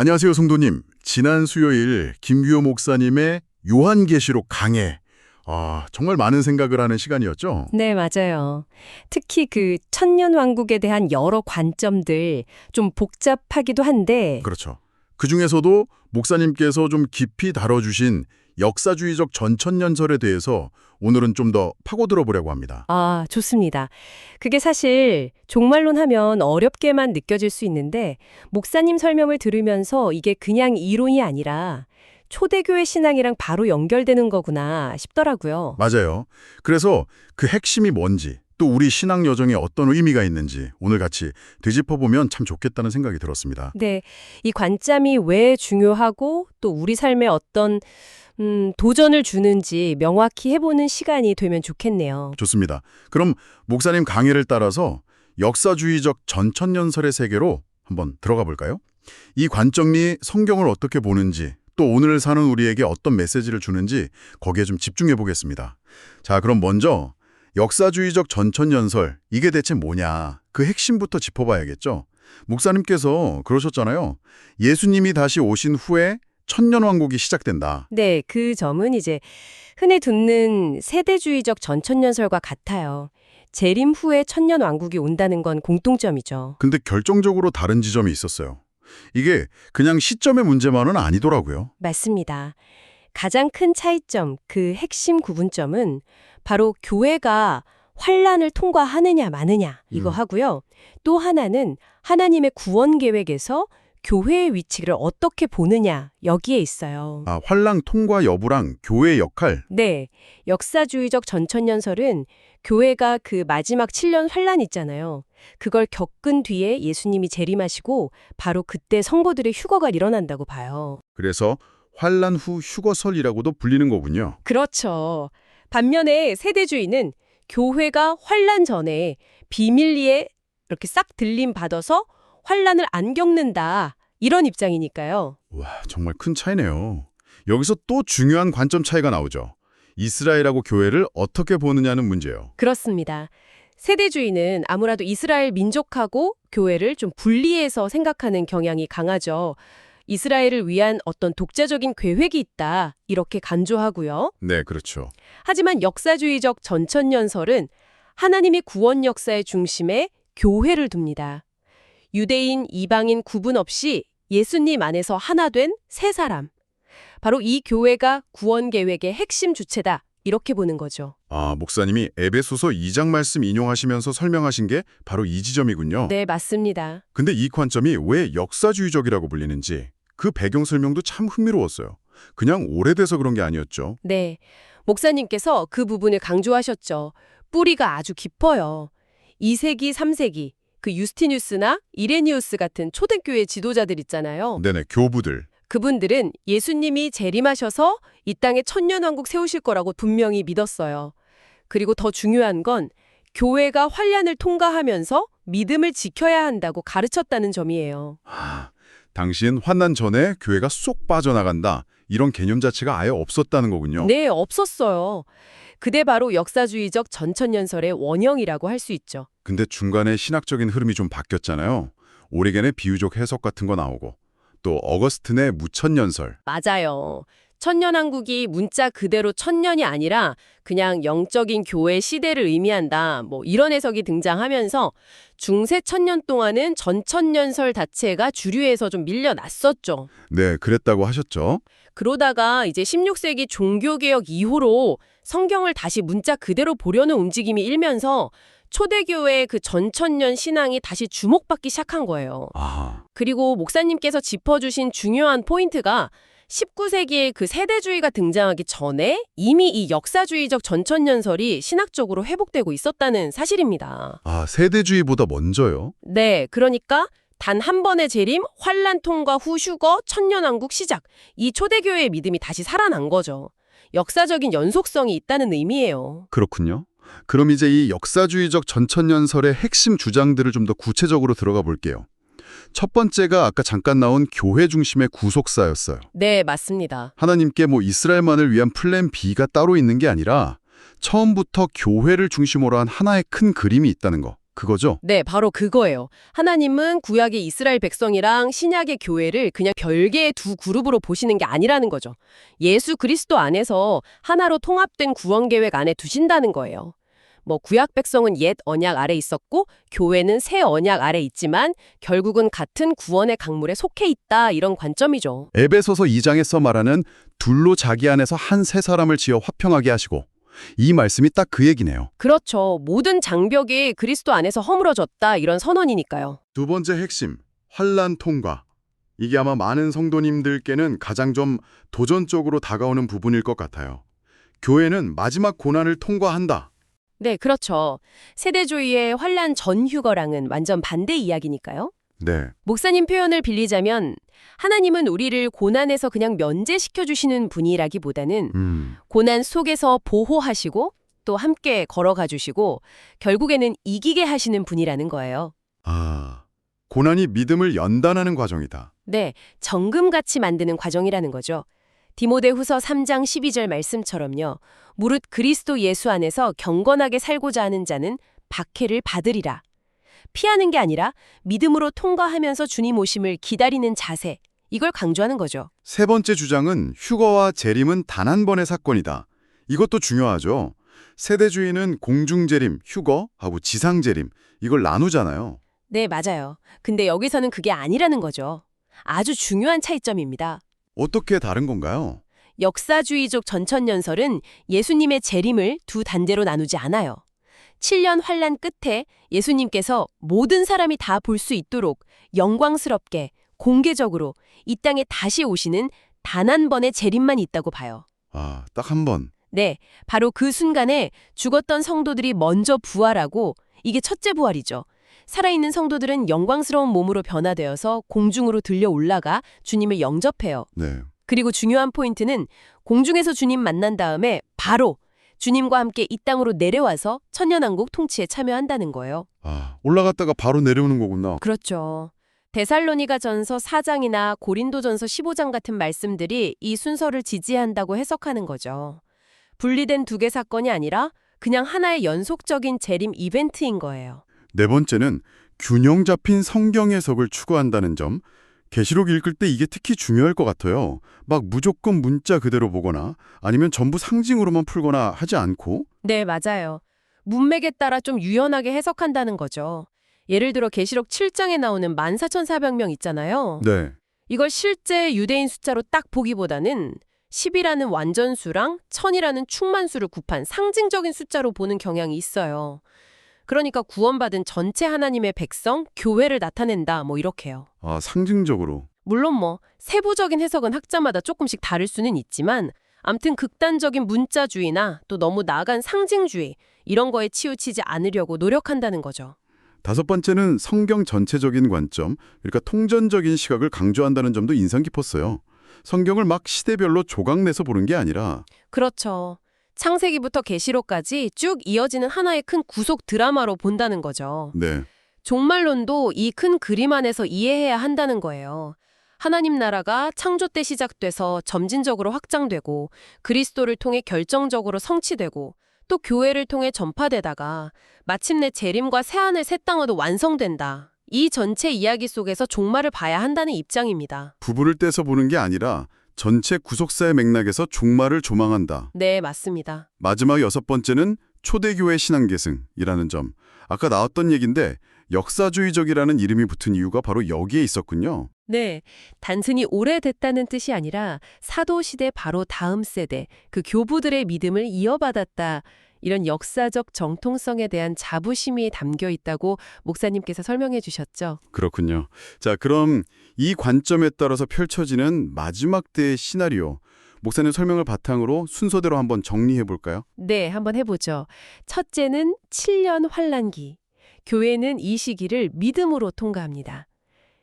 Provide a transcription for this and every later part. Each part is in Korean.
안녕하세요, 성도님. 지난 수요일 김규호 목사님의 요한계시록 강해. 정말 많은 생각을 하는 시간이었죠? 네, 맞아요. 특히 그 천년왕국에 대한 여러 관점들 좀 복잡하기도 한데 그렇죠. 그중에서도 목사님께서 좀 깊이 다뤄주신 역사주의적 전천년설에 대해서 오늘은 좀 더 파고들어 보려고 합니다. 좋습니다. 그게 사실 종말론 하면 어렵게만 느껴질 수 있는데 목사님 설명을 들으면서 이게 그냥 이론이 아니라 초대교회 신앙이랑 바로 연결되는 거구나 싶더라고요. 맞아요. 그래서 그 핵심이 뭔지, 또 우리 신앙 여정에 어떤 의미가 있는지 오늘 같이 되짚어보면 참 좋겠다는 생각이 들었습니다. 네, 이 관점이 왜 중요하고 또 우리 삶에 어떤 도전을 주는지 명확히 해보는 시간이 되면 좋겠네요. 좋습니다. 그럼 목사님 강의를 따라서 역사주의적 전천년설의 세계로 한번 들어가 볼까요? 이 관점이 성경을 어떻게 보는지, 또 오늘 사는 우리에게 어떤 메시지를 주는지 거기에 좀 집중해 보겠습니다. 자, 그럼 먼저 역사주의적 전천년설, 이게 대체 뭐냐? 그 핵심부터 짚어봐야겠죠? 목사님께서 그러셨잖아요. 예수님이 다시 오신 후에 천년왕국이 시작된다. 네, 그 점은 이제 흔히 듣는 세대주의적 전천년설과 같아요. 재림 후에 천년왕국이 온다는 건 공통점이죠. 근데 결정적으로 다른 지점이 있었어요. 이게 그냥 시점의 문제만은 아니더라고요. 맞습니다. 가장 큰 차이점, 그 핵심 구분점은 바로 교회가 환란을 통과하느냐 마느냐 이거 하고요. 또 하나는 하나님의 구원 계획에서 교회의 위치를 어떻게 보느냐 여기에 있어요. 환랑 통과 여부랑 교회의 역할. 네, 역사주의적 전천년설은 교회가 그 마지막 7년 환란 있잖아요. 그걸 겪은 뒤에 예수님이 재림하시고 바로 그때 성도들의 휴거가 일어난다고 봐요. 그래서 환란 후 휴거설이라고도 불리는 거군요. 그렇죠. 반면에 세대주의는 교회가 환란 전에 비밀리에 이렇게 싹 들림 받아서 환란을 안 겪는다. 이런 입장이니까요. 와, 정말 큰 차이네요. 여기서 또 중요한 관점 차이가 나오죠. 이스라엘하고 교회를 어떻게 보느냐는 문제예요. 그렇습니다. 세대주의는 아무래도 이스라엘 민족하고 교회를 좀 분리해서 생각하는 경향이 강하죠. 이스라엘을 위한 어떤 독자적인 계획이 있다. 이렇게 간주하고요. 네, 그렇죠. 하지만 역사주의적 전천년설은 하나님의 구원 역사의 중심에 교회를 둡니다. 유대인, 이방인 구분 없이 예수님 안에서 하나 된 세 사람. 바로 이 교회가 구원 계획의 핵심 주체다. 이렇게 보는 거죠. 목사님이 에베소서 2장 말씀 인용하시면서 설명하신 게 바로 이 지점이군요. 네, 맞습니다. 근데 이 관점이 왜 역사주의적이라고 불리는지 그 배경 설명도 참 흥미로웠어요. 그냥 오래돼서 그런 게 아니었죠. 네, 목사님께서 그 부분을 강조하셨죠. 뿌리가 아주 깊어요. 2세기, 3세기, 그 유스티누스나 이레니우스 같은 초대교회 지도자들 있잖아요. 네네, 교부들. 그분들은 예수님이 재림하셔서 이 땅에 천년왕국 세우실 거라고 분명히 믿었어요. 그리고 더 중요한 건 교회가 환란을 통과하면서 믿음을 지켜야 한다고 가르쳤다는 점이에요. 당시엔 환난 전에 교회가 쏙 빠져나간다. 이런 개념 자체가 아예 없었다는 거군요. 네, 없었어요. 그게 바로 역사주의적 전천년설의 원형이라고 할 수 있죠. 근데 중간에 신학적인 흐름이 좀 바뀌었잖아요. 오리겐의 비유적 해석 같은 거 나오고 또 어거스틴의 무천년설. 맞아요. 천년왕국이 문자 그대로 천년이 아니라 그냥 영적인 교회 시대를 의미한다. 이런 해석이 등장하면서 중세 천년 동안은 전천년설 자체가 주류에서 좀 밀려났었죠. 네, 그랬다고 하셨죠. 그러다가 이제 16세기 종교개혁 이후로 성경을 다시 문자 그대로 보려는 움직임이 일면서 초대교회의 그 전천년 신앙이 다시 주목받기 시작한 거예요. 그리고 목사님께서 짚어주신 중요한 포인트가 19세기에 그 세대주의가 등장하기 전에 이미 이 역사주의적 전천년설이 신학적으로 회복되고 있었다는 사실입니다. 세대주의보다 먼저요? 네, 그러니까 단 한 번의 재림, 환란 통과 후 휴거, 천년왕국 시작. 이 초대교회의 믿음이 다시 살아난 거죠. 역사적인 연속성이 있다는 의미예요. 그렇군요. 그럼 이제 이 역사주의적 전천년설의 핵심 주장들을 좀 더 구체적으로 들어가 볼게요. 첫 번째가 아까 잠깐 나온 교회 중심의 구속사였어요. 네, 맞습니다. 하나님께 이스라엘만을 위한 플랜 B가 따로 있는 게 아니라 처음부터 교회를 중심으로 한 하나의 큰 그림이 있다는 거. 그거죠? 네, 바로 그거예요. 하나님은 구약의 이스라엘 백성이랑 신약의 교회를 그냥 별개의 두 그룹으로 보시는 게 아니라는 거죠. 예수 그리스도 안에서 하나로 통합된 구원 계획 안에 두신다는 거예요. 뭐 구약 백성은 옛 언약 아래 있었고 교회는 새 언약 아래 있지만 결국은 같은 구원의 강물에 속해 있다 이런 관점이죠. 에베소서 2장에서 말하는 둘로 자기 안에서 한 세 사람을 지어 화평하게 하시고 이 말씀이 딱 그 얘기네요. 그렇죠. 모든 장벽이 그리스도 안에서 허물어졌다 이런 선언이니까요. 두 번째 핵심, 환난 통과. 이게 아마 많은 성도님들께는 가장 좀 도전적으로 다가오는 부분일 것 같아요. 교회는 마지막 고난을 통과한다. 네, 그렇죠. 세대주의의 환란 전휴거랑은 완전 반대 이야기니까요. 네. 목사님 표현을 빌리자면 하나님은 우리를 고난에서 그냥 면제시켜 주시는 분이라기보다는 고난 속에서 보호하시고 또 함께 걸어가 주시고 결국에는 이기게 하시는 분이라는 거예요. 아, 고난이 믿음을 연단하는 과정이다. 네, 정금같이 만드는 과정이라는 거죠. 디모데후서 3장 12절 말씀처럼요. 무릇 그리스도 예수 안에서 경건하게 살고자 하는 자는 박해를 받으리라. 피하는 게 아니라 믿음으로 통과하면서 주님 오심을 기다리는 자세, 이걸 강조하는 거죠. 세 번째 주장은 휴거와 재림은 단 한 번의 사건이다. 이것도 중요하죠. 세대주의는 공중재림, 휴거하고 지상재림, 이걸 나누잖아요. 네, 맞아요. 근데 여기서는 그게 아니라는 거죠. 아주 중요한 차이점입니다. 어떻게 다른 건가요? 역사주의적 전천연설은 예수님의 재림을 두 단계로 나누지 않아요. 7년 환란 끝에 예수님께서 모든 사람이 다 볼 수 있도록 영광스럽게 공개적으로 이 땅에 다시 오시는 단 한 번의 재림만 있다고 봐요. 아, 딱 한 번. 네, 바로 그 순간에 죽었던 성도들이 먼저 부활하고 이게 첫째 부활이죠. 살아있는 성도들은 영광스러운 몸으로 변화되어서 공중으로 들려 올라가 주님을 영접해요. 네. 그리고 중요한 포인트는 공중에서 주님 만난 다음에 바로 주님과 함께 이 땅으로 내려와서 천년왕국 통치에 참여한다는 거예요. 아, 올라갔다가 바로 내려오는 거구나. 그렇죠. 데살로니가전서 4장이나 고린도전서 15장 같은 말씀들이 이 순서를 지지한다고 해석하는 거죠. 분리된 두 개 사건이 아니라 그냥 하나의 연속적인 재림 이벤트인 거예요. 네 번째는 균형 잡힌 성경 해석을 추구한다는 점. 계시록 읽을 때 이게 특히 중요할 것 같아요. 막 무조건 문자 그대로 보거나 아니면 전부 상징으로만 풀거나 하지 않고. 네, 맞아요. 문맥에 따라 좀 유연하게 해석한다는 거죠. 예를 들어 계시록 7장에 나오는 14,400명 있잖아요. 네. 이걸 실제 유대인 숫자로 딱 보기보다는 10이라는 완전수랑 1000이라는 충만수를 곱한 상징적인 숫자로 보는 경향이 있어요. 그러니까 구원받은 전체 하나님의 백성, 교회를 나타낸다 뭐 이렇게요. 아, 상징적으로. 물론 뭐 세부적인 해석은 학자마다 조금씩 다를 수는 있지만 암튼 극단적인 문자주의나 또 너무 나아간 상징주의 이런 거에 치우치지 않으려고 노력한다는 거죠. 다섯 번째는 성경 전체적인 관점, 그러니까 통전적인 시각을 강조한다는 점도 인상 깊었어요. 성경을 막 시대별로 조각내서 보는 게 아니라. 그렇죠. 창세기부터 계시록까지 쭉 이어지는 하나의 큰 구속 드라마로 본다는 거죠. 네. 종말론도 이 큰 그림 안에서 이해해야 한다는 거예요. 하나님 나라가 창조 때 시작돼서 점진적으로 확장되고 그리스도를 통해 결정적으로 성취되고 또 교회를 통해 전파되다가 마침내 재림과 새하늘 새 땅으로 완성된다. 이 전체 이야기 속에서 종말을 봐야 한다는 입장입니다. 부부를 떼서 보는 게 아니라 전체 구속사의 맥락에서 종말을 조망한다. 네, 맞습니다. 마지막 여섯 번째는 초대교회 신앙계승이라는 점. 아까 나왔던 얘기인데 역사주의적이라는 이름이 붙은 이유가 바로 여기에 있었군요. 네, 단순히 오래됐다는 뜻이 아니라 사도시대 바로 다음 세대, 그 교부들의 믿음을 이어받았다. 이런 역사적 정통성에 대한 자부심이 담겨 있다고 목사님께서 설명해 주셨죠. 그렇군요. 자, 그럼 이 관점에 따라서 펼쳐지는 마지막 때의 시나리오. 목사님 설명을 바탕으로 순서대로 한번 정리해 볼까요? 네, 한번 해보죠. 첫째는 7년 환란기. 교회는 이 시기를 믿음으로 통과합니다.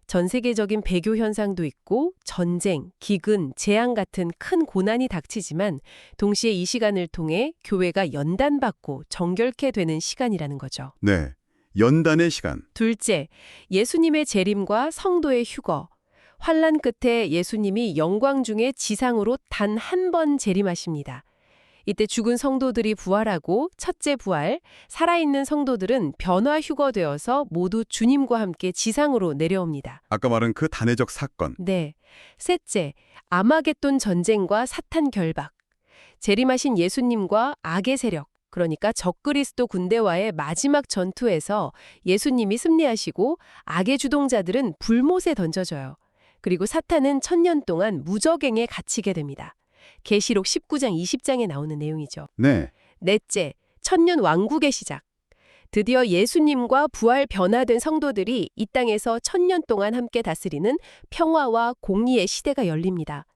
전 세계적인 배교 현상도 있고 전쟁, 기근, 재앙 같은 큰 고난이 닥치지만 동시에 이 시간을 통해 교회가 연단받고 정결케 되는 시간이라는 거죠. 네. 연단의 시간. 둘째, 예수님의 재림과 성도의 휴거. 환란 끝에 예수님이 영광 중에 지상으로 단 한 번 재림하십니다. 이때 죽은 성도들이 부활하고 첫째 부활, 살아있는 성도들은 변화 휴거되어서 모두 주님과 함께 지상으로 내려옵니다. 아까 말한 그 단회적 사건. 네. 셋째, 아마겟돈 전쟁과 사탄 결박. 재림하신 예수님과 악의 세력, 그러니까 적그리스도 군대와의 마지막 전투에서 예수님이 승리하시고 악의 주동자들은 불못에 던져져요. 그리고 사탄은 1000년 동안 무적행에 갇히게 됩니다. 계시록 19장 20장에 나오는 내용이죠. 네. 넷째, 1000년 왕국의 시작. 드디어 예수님과 부활 변화된 성도들이 이 땅에서 1000년 동안 함께 다스리는 평화와 공의의 시대가 열립니다.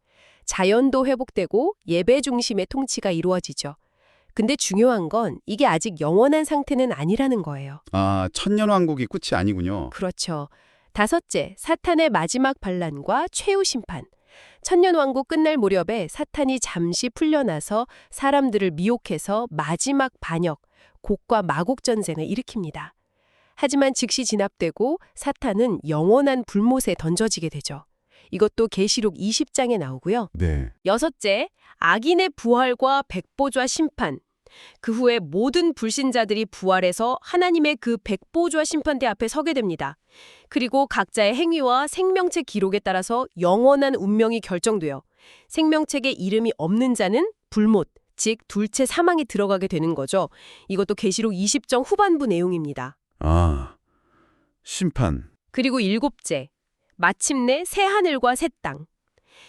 자연도 회복되고 예배 중심의 통치가 이루어지죠. 근데 중요한 건 이게 아직 영원한 상태는 아니라는 거예요. 아, 천년왕국이 끝이 아니군요. 그렇죠. 다섯째, 사탄의 마지막 반란과 최후 심판. 천년왕국 끝날 무렵에 사탄이 잠시 풀려나서 사람들을 미혹해서 마지막 반역, 곡과 마곡 전쟁을 일으킵니다. 하지만 즉시 진압되고 사탄은 영원한 불못에 던져지게 되죠. 이것도 계시록 20장에 나오고요. 네. 여섯째, 악인의 부활과 백보좌 심판. 그 후에 모든 불신자들이 부활해서 하나님의 그 백보좌 심판대 앞에 서게 됩니다. 그리고 각자의 행위와 생명책 기록에 따라서 영원한 운명이 결정돼요. 생명책에 이름이 없는 자는 불못, 즉 둘째 사망에 들어가게 되는 거죠. 이것도 계시록 20장 후반부 내용입니다. 아, 심판. 그리고 일곱째, 마침내 새 하늘과 새 땅.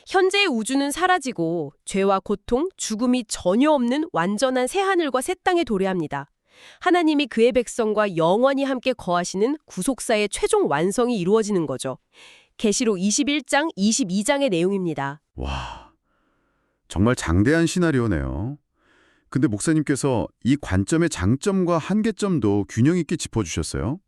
현재의 우주는 사라지고 죄와 고통, 죽음이 전혀 없는 완전한 새 하늘과 새 땅에 도래합니다. 하나님이 그의 백성과 영원히 함께 거하시는 구속사의 최종 완성이 이루어지는 거죠. 계시록 21장, 22장의 내용입니다. 와, 정말 장대한 시나리오네요. 근데 목사님께서 이 관점의 장점과 한계점도 균형 있게 짚어주셨어요.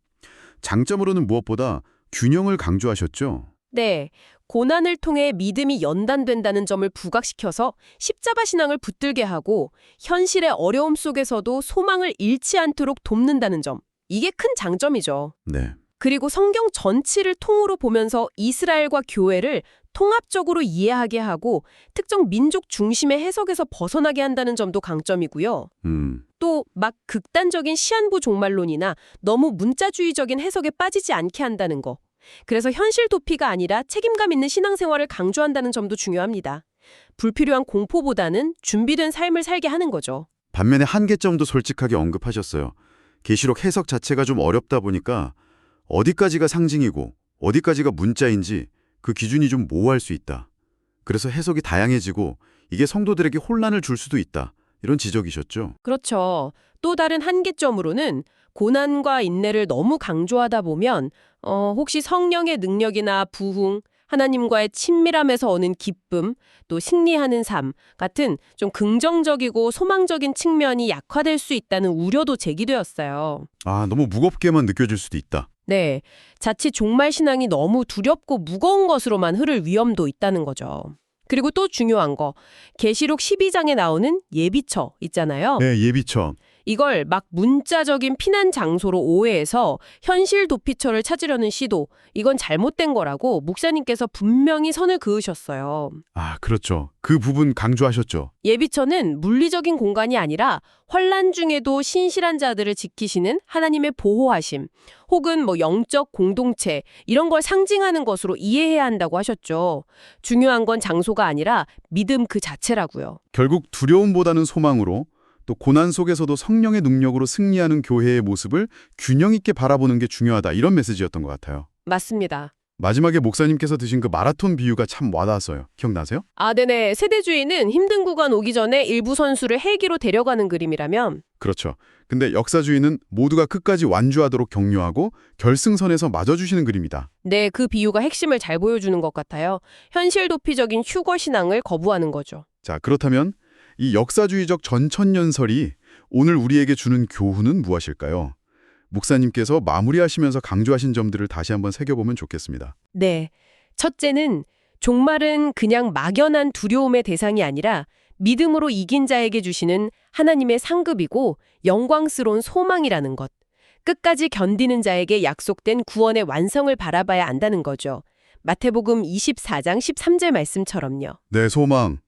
장점으로는 무엇보다 균형을 강조하셨죠? 네, 고난을 통해 믿음이 연단된다는 점을 부각시켜서 십자가 신앙을 붙들게 하고 현실의 어려움 속에서도 소망을 잃지 않도록 돕는다는 점. 이게 큰 장점이죠. 네. 그리고 성경 전체를 통으로 보면서 이스라엘과 교회를 통합적으로 이해하게 하고 특정 민족 중심의 해석에서 벗어나게 한다는 점도 강점이고요. 또 막 극단적인 시한부 종말론이나 너무 문자주의적인 해석에 빠지지 않게 한다는 거. 그래서 현실 도피가 아니라 책임감 있는 신앙생활을 강조한다는 점도 중요합니다. 불필요한 공포보다는 준비된 삶을 살게 하는 거죠. 반면에 한계점도 솔직하게 언급하셨어요. 계시록 해석 자체가 좀 어렵다 보니까 어디까지가 상징이고 어디까지가 문자인지 그 기준이 좀 모호할 수 있다. 그래서 해석이 다양해지고 이게 성도들에게 혼란을 줄 수도 있다. 이런 지적이셨죠? 그렇죠. 또 다른 한계점으로는 고난과 인내를 너무 강조하다 보면 혹시 성령의 능력이나 부흥, 하나님과의 친밀함에서 오는 기쁨, 또 승리하는 삶 같은 좀 긍정적이고 소망적인 측면이 약화될 수 있다는 우려도 제기되었어요. 아, 너무 무겁게만 느껴질 수도 있다. 네, 자칫 종말 신앙이 너무 두렵고 무거운 것으로만 흐를 위험도 있다는 거죠. 그리고 또 중요한 거, 계시록 12장에 나오는 예비처 있잖아요. 네, 예비처. 이걸 막 문자적인 피난 장소로 오해해서 현실 도피처를 찾으려는 시도, 이건 잘못된 거라고 목사님께서 분명히 선을 그으셨어요. 아, 그렇죠. 그 부분 강조하셨죠. 예비처는 물리적인 공간이 아니라 환난 중에도 신실한 자들을 지키시는 하나님의 보호하심, 혹은 영적 공동체 이런 걸 상징하는 것으로 이해해야 한다고 하셨죠. 중요한 건 장소가 아니라 믿음 그 자체라고요. 결국 두려움보다는 소망으로 또 고난 속에서도 성령의 능력으로 승리하는 교회의 모습을 균형 있게 바라보는 게 중요하다. 이런 메시지였던 것 같아요. 맞습니다. 마지막에 목사님께서 드신 그 마라톤 비유가 참 와닿았어요. 기억나세요? 아, 네네. 세대주의는 힘든 구간 오기 전에 일부 선수를 헬기로 데려가는 그림이라면 그렇죠. 근데 역사주의는 모두가 끝까지 완주하도록 격려하고 결승선에서 맞아주시는 그림이다. 네, 그 비유가 핵심을 잘 보여주는 것 같아요. 현실 도피적인 휴거 신앙을 거부하는 거죠. 자, 그렇다면 이 역사주의적 전천년설이 오늘 우리에게 주는 교훈은 무엇일까요? 목사님께서 마무리하시면서 강조하신 점들을 다시 한번 새겨보면 좋겠습니다. 네. 첫째는 종말은 그냥 막연한 두려움의 대상이 아니라 믿음으로 이긴 자에게 주시는 하나님의 상급이고 영광스러운 소망이라는 것. 끝까지 견디는 자에게 약속된 구원의 완성을 바라봐야 안다는 거죠. 마태복음 24장 13절 말씀처럼요. 네, 소망.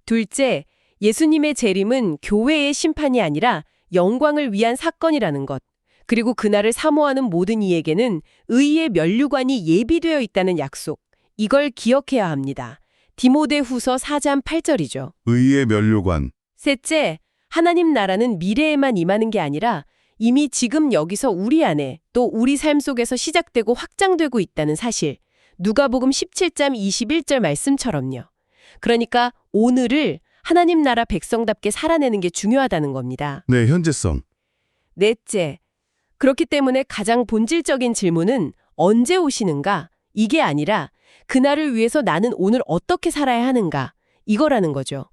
둘째, 예수님의 재림은 교회의 심판이 아니라 영광을 위한 사건이라는 것. 그리고 그날을 사모하는 모든 이에게는 의의 면류관이 예비되어 있다는 약속. 이걸 기억해야 합니다. 디모데후서 4장 8절이죠. 의의 면류관. 셋째, 하나님 나라는 미래에만 임하는 게 아니라 이미 지금 여기서 우리 안에 또 우리 삶 속에서 시작되고 확장되고 있다는 사실. 누가복음 17장 21절 말씀처럼요. 그러니까 오늘을 하나님 나라 백성답게 살아내는 게 중요하다는 겁니다. 네, 현재성. 넷째, 그렇기 때문에 가장 본질적인 질문은 언제 오시는가? 이게 아니라 그날을 위해서 나는 오늘 어떻게 살아야 하는가? 이거라는 거죠.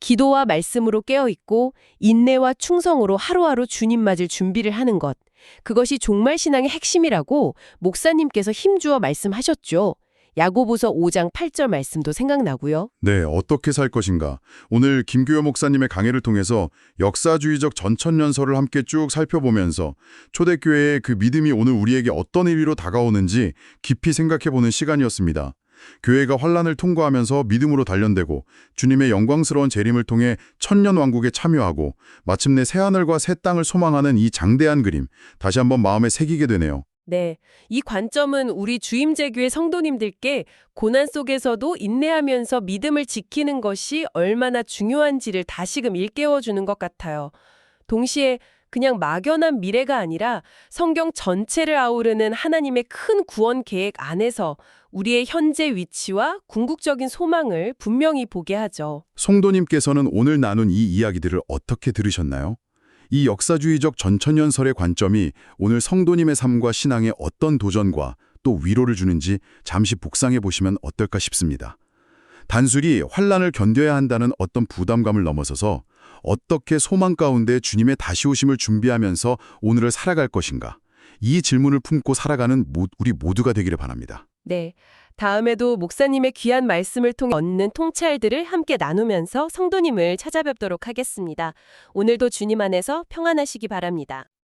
기도와 말씀으로 깨어있고 인내와 충성으로 하루하루 주님 맞을 준비를 하는 것. 그것이 종말신앙의 핵심이라고 목사님께서 힘주어 말씀하셨죠. 야고보서 5장 8절 말씀도 생각나고요. 네, 어떻게 살 것인가. 오늘 김규호 목사님의 강해를 통해서 역사주의적 전천년설을 함께 쭉 살펴보면서 초대교회의 그 믿음이 오늘 우리에게 어떤 의미로 다가오는지 깊이 생각해보는 시간이었습니다. 교회가 환란을 통과하면서 믿음으로 단련되고 주님의 영광스러운 재림을 통해 천년왕국에 참여하고 마침내 새하늘과 새 땅을 소망하는 이 장대한 그림, 다시 한번 마음에 새기게 되네요. 네, 이 관점은 우리 주임제교회 성도님들께 고난 속에서도 인내하면서 믿음을 지키는 것이 얼마나 중요한지를 다시금 일깨워주는 것 같아요. 동시에 그냥 막연한 미래가 아니라 성경 전체를 아우르는 하나님의 큰 구원 계획 안에서 우리의 현재 위치와 궁극적인 소망을 분명히 보게 하죠. 성도님께서는 오늘 나눈 이 이야기들을 어떻게 들으셨나요? 이 역사주의적 전천년설의 관점이 오늘 성도님의 삶과 신앙에 어떤 도전과 또 위로를 주는지 잠시 묵상해 보시면 어떨까 싶습니다. 단순히 환란을 견뎌야 한다는 어떤 부담감을 넘어서서 어떻게 소망 가운데 주님의 다시 오심을 준비하면서 오늘을 살아갈 것인가? 이 질문을 품고 살아가는 우리 모두가 되기를 바랍니다. 네, 다음에도 목사님의 귀한 말씀을 통해 얻는 통찰들을 함께 나누면서 성도님을 찾아뵙도록 하겠습니다. 오늘도 주님 안에서 평안하시기 바랍니다.